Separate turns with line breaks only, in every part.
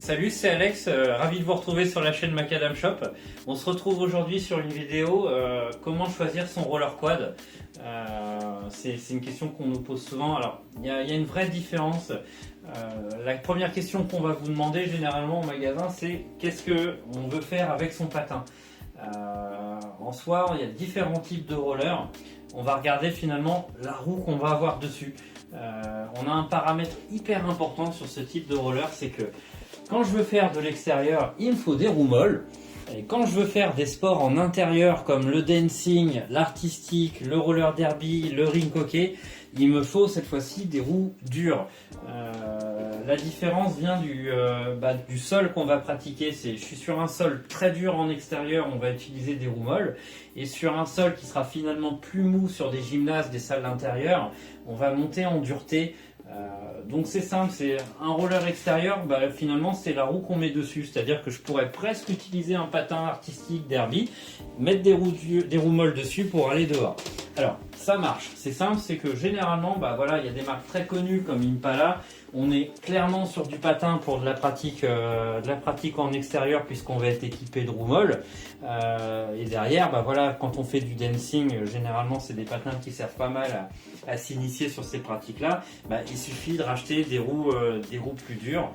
Salut, c'est Alex, ravi de vous retrouver sur la chaîne Macadam Shop. On se retrouve aujourd'hui sur une vidéo comment choisir son roller quad. C'est une question qu'on nous pose souvent. Alors, il y a une vraie différence. La première question qu'on va vous demander généralement au magasin, c'est qu'est-ce qu'on veut faire avec son patin. En soi, il y a différents types de rollers. On va regarder finalement la roue qu'on va avoir dessus. On a un paramètre hyper important sur ce type de roller, c'est que quand je veux faire de l'extérieur, il me faut des roues molles. Et quand je veux faire des sports en intérieur comme le dancing, l'artistique, le roller derby, le ring hockey, il me faut cette fois-ci des roues dures. La différence vient du sol qu'on va pratiquer. Je suis sur un sol très dur en extérieur, on va utiliser des roues molles. Et sur un sol qui sera finalement plus mou sur des gymnases, des salles d'intérieur, on va monter en dureté. Donc c'est simple, c'est un roller extérieur, finalement c'est la roue qu'on met dessus, c'est-à-dire que je pourrais presque utiliser un patin artistique derby, mettre des roues molles dessus pour aller dehors. Alors ça marche, c'est simple, c'est que généralement il y a des marques très connues comme Impala, on est clairement sur du patin pour de la pratique en extérieur puisqu'on va être équipé de roues molles. Et derrière, quand on fait du dancing, généralement c'est des patins qui servent pas mal à s'initier sur ces pratiques-là. Il suffit de racheter des roues plus dures.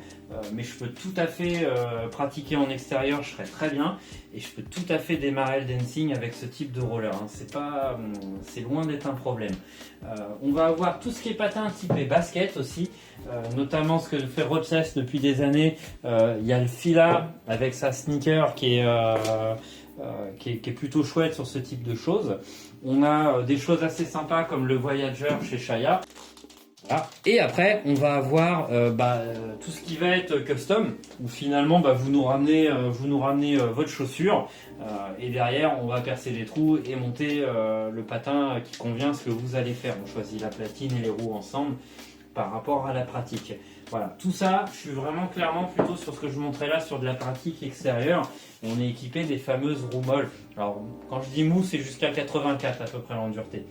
Mais je peux tout à fait pratiquer en extérieur, je serai très bien. Et je peux tout à fait démarrer le dancing avec ce type de roller. C'est loin d'être un problème. On va avoir tout ce qui est patin typé basket aussi. Notamment ce que fait Rochess depuis des années. Il y a le Fila avec sa sneaker qui est plutôt chouette sur ce type de choses. On a des choses assez sympas comme le Voyager chez Shaya. Voilà. Et après, on va avoir tout ce qui va être custom, où finalement vous nous ramenez votre chaussure et derrière on va percer les trous et monter le patin qui convient à ce que vous allez faire. On choisit la platine et les roues ensemble par rapport à la pratique. Voilà, tout ça, je suis vraiment clairement plutôt sur ce que je montrais là, sur de la pratique extérieure. On est équipé des fameuses roues molles. Alors, quand je dis mou, c'est jusqu'à 84 à peu près en dureté.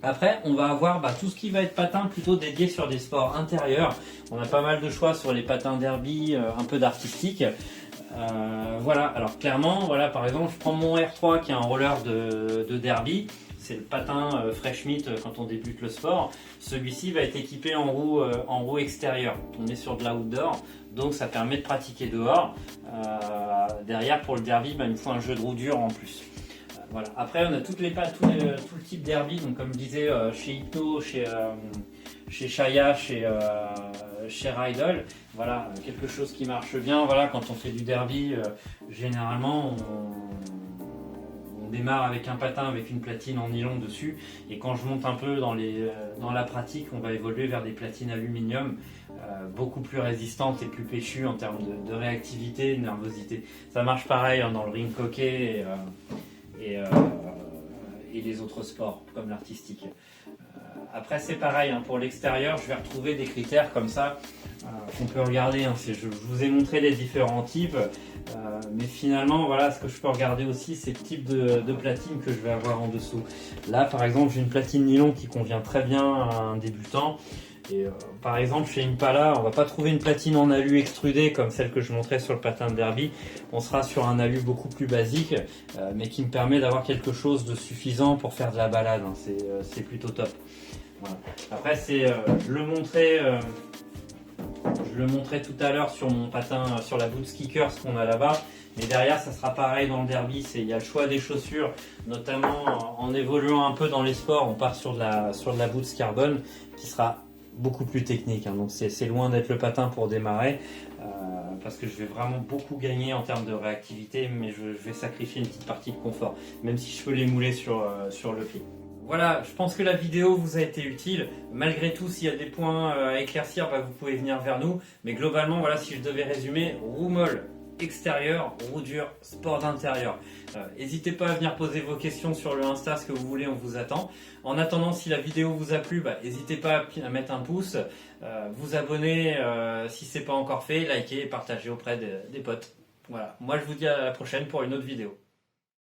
Après, on va avoir tout ce qui va être patin plutôt dédié sur des sports intérieurs. On a pas mal de choix sur les patins derby, un peu d'artistique. Voilà, alors clairement, par exemple, je prends mon R3 qui est un roller de derby. C'est le patin Fresh Meat quand on débute le sport. Celui-ci va être équipé en roue extérieure. On est sur de la outdoor, donc ça permet de pratiquer dehors. Derrière, pour le derby, il me faut un jeu de roue dure en plus. Voilà. Après, on a tout le type derby, donc comme je disais, chez Hypno, chez Shaya, chez Rydell. Voilà, quelque chose qui marche bien. Voilà, quand on fait du derby, généralement, on démarre avec un patin avec une platine en nylon dessus, et quand je monte un peu dans la pratique, on va évoluer vers des platines aluminium beaucoup plus résistantes et plus péchues en termes de réactivité et de nervosité. Ça marche pareil dans le ring hockey et les autres sports comme l'artistique. Après c'est pareil, pour l'extérieur, je vais retrouver des critères comme ça qu'on peut regarder. Je vous ai montré les différents types, mais finalement ce que je peux regarder aussi, c'est le type de platine que je vais avoir en dessous. Là par exemple, j'ai une platine nylon qui convient très bien à un débutant. Et par exemple chez Impala, on va pas trouver une platine en alu extrudée comme celle que je montrais sur le patin de derby. On sera sur un alu beaucoup plus basique, mais qui me permet d'avoir quelque chose de suffisant pour faire de la balade. C'est plutôt top. Voilà. Après je le montrais tout à l'heure sur mon patin, sur la Boots Kickers qu'on a là-bas. Mais derrière, ça sera pareil dans le derby. Il y a le choix des chaussures, notamment en évoluant un peu dans les sports. On part sur de la Boots Carbone qui sera beaucoup plus technique, donc c'est loin d'être le patin pour démarrer, parce que je vais vraiment beaucoup gagner en termes de réactivité, mais je vais sacrifier une petite partie de confort, même si je peux les mouler sur le pied. Voilà, je pense que la vidéo vous a été utile. Malgré tout, s'il y a des points à éclaircir, vous pouvez venir vers nous, mais globalement, si je devais résumer, roue molle extérieur, roue dure, sport d'intérieur. N'hésitez pas à venir poser vos questions sur le Insta, ce que vous voulez, on vous attend. En attendant, si la vidéo vous a plu, n'hésitez pas à mettre un pouce, vous abonner si ce n'est pas encore fait, liker et partager auprès des potes. Voilà, moi je vous dis à la prochaine pour une autre vidéo.